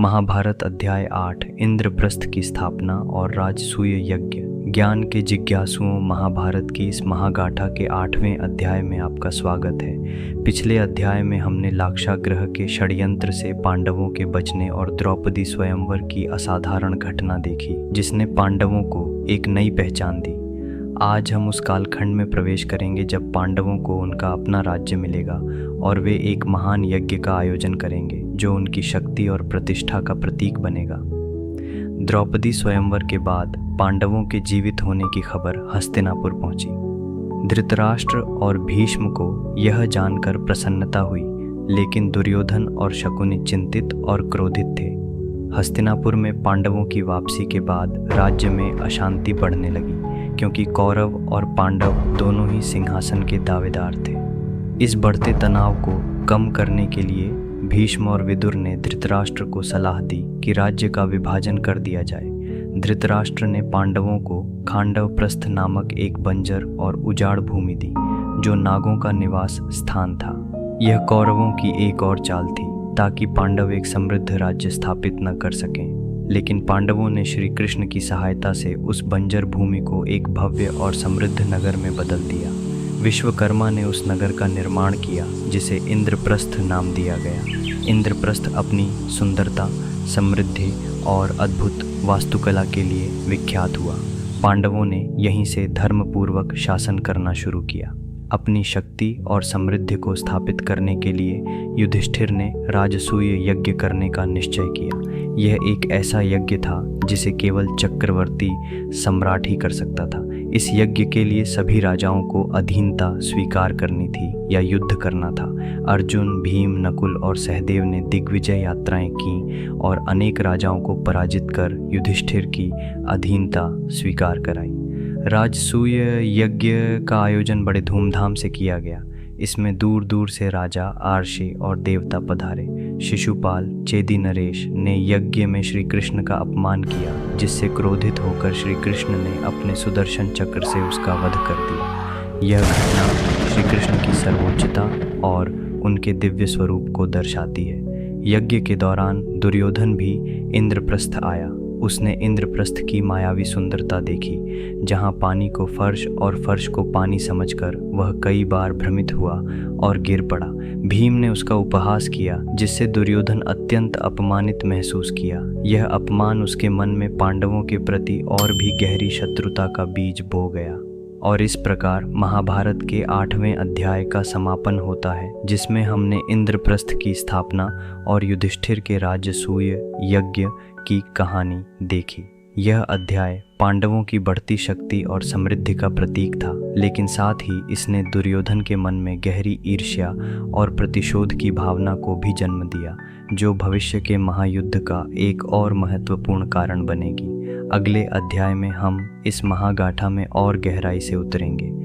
महाभारत अध्याय 8 इंद्रप्रस्थ की स्थापना और राजसूय यज्ञ। ज्ञान के जिज्ञासुओं, महाभारत की इस महागाथा के 8वें अध्याय में आपका स्वागत है। पिछले अध्याय में हमने लाक्षागृह के षड्यंत्र से पांडवों के बचने और द्रौपदी स्वयंवर की असाधारण घटना देखी, जिसने पांडवों को एक नई पहचान दी। आज हम उस कालखंड में प्रवेश करेंगे जब पांडवों को उनका अपना राज्य मिलेगा और वे एक महान यज्ञ का आयोजन करेंगे जो उनकी शक्ति और प्रतिष्ठा का प्रतीक बनेगा। द्रौपदी स्वयंवर के बाद पांडवों के जीवित होने की खबर हस्तिनापुर पहुंची। धृतराष्ट्र और भीष्म को यह जानकर प्रसन्नता हुई, लेकिन दुर्योधन और शकुनि चिंतित और क्रोधित थे। हस्तिनापुर में पांडवों की वापसी के बाद राज्य में अशांति बढ़ने लगी, क्योंकि कौरव और पांडव दोनों ही सिंहासन के दावेदार थे। इस बढ़ते तनाव को कम करने के लिए भीष्म और विदुर ने धृतराष्ट्र को सलाह दी कि राज्य का विभाजन कर दिया जाए। धृतराष्ट्र ने पांडवों को खांडवप्रस्थ नामक एक बंजर और उजाड़ भूमि दी, जो नागों का निवास स्थान था। यह कौरवों की एक और चाल थी, ताकि पांडव एक समृद्ध राज्य स्थापित न कर सकें। लेकिन पांडवों ने श्री कृष्ण की सहायता से उस बंजर भूमि को एक भव्य और समृद्ध नगर में बदल दिया। विश्वकर्मा ने उस नगर का निर्माण किया, जिसे इंद्रप्रस्थ नाम दिया गया। इंद्रप्रस्थ अपनी सुंदरता, समृद्धि और अद्भुत वास्तुकला के लिए विख्यात हुआ। पांडवों ने यहीं से धर्मपूर्वक शासन करना शुरू किया। अपनी शक्ति और समृद्धि को स्थापित करने के लिए युधिष्ठिर ने राजसूय यज्ञ करने का निश्चय किया। यह एक ऐसा यज्ञ था जिसे केवल चक्रवर्ती सम्राट ही कर सकता था। इस यज्ञ के लिए सभी राजाओं को अधीनता स्वीकार करनी थी या युद्ध करना था। अर्जुन, भीम, नकुल और सहदेव ने दिग्विजय यात्राएं की और अनेक राजाओं को पराजित कर युधिष्ठिर की अधीनता स्वीकार कराई। राजसूय यज्ञ का आयोजन बड़े धूमधाम से किया गया। इसमें दूर दूर से राजा, आर्षि और देवता पधारे। शिशुपाल, चेदी नरेश ने यज्ञ में श्री कृष्ण का अपमान किया, जिससे क्रोधित होकर श्री कृष्ण ने अपने सुदर्शन चक्र से उसका वध कर दिया। यह घटना श्री कृष्ण की सर्वोच्चता और उनके दिव्य स्वरूप को दर्शाती है। यज्ञ के दौरान दुर्योधन भी इंद्रप्रस्थ आया। उसने इंद्रप्रस्थ की मायावी सुंदरता देखी, जहाँ पानी को फर्श और फर्श को पानी समझकर वह कई बार भ्रमित हुआ और गिर पड़ा। भीम ने उसका उपहास किया, जिससे दुर्योधन अत्यंत अपमानित महसूस किया। यह अपमान उसके मन में पांडवों के प्रति और भी गहरी शत्रुता का बीज बो गया। और इस प्रकार महाभारत के 8वें अध्याय का समापन होता है, जिसमें हमने इंद्रप्रस्थ की स्थापना और युधिष्ठिर के राजसूय यज्ञ की कहानी देखी। यह अध्याय पांडवों की बढ़ती शक्ति और समृद्धि का प्रतीक था, लेकिन साथ ही इसने दुर्योधन के मन में गहरी ईर्ष्या और प्रतिशोध की भावना को भी जन्म दिया, जो भविष्य के महायुद्ध का एक और महत्वपूर्ण कारण बनेगी। अगले अध्याय में हम इस महागाथा में और गहराई से उतरेंगे।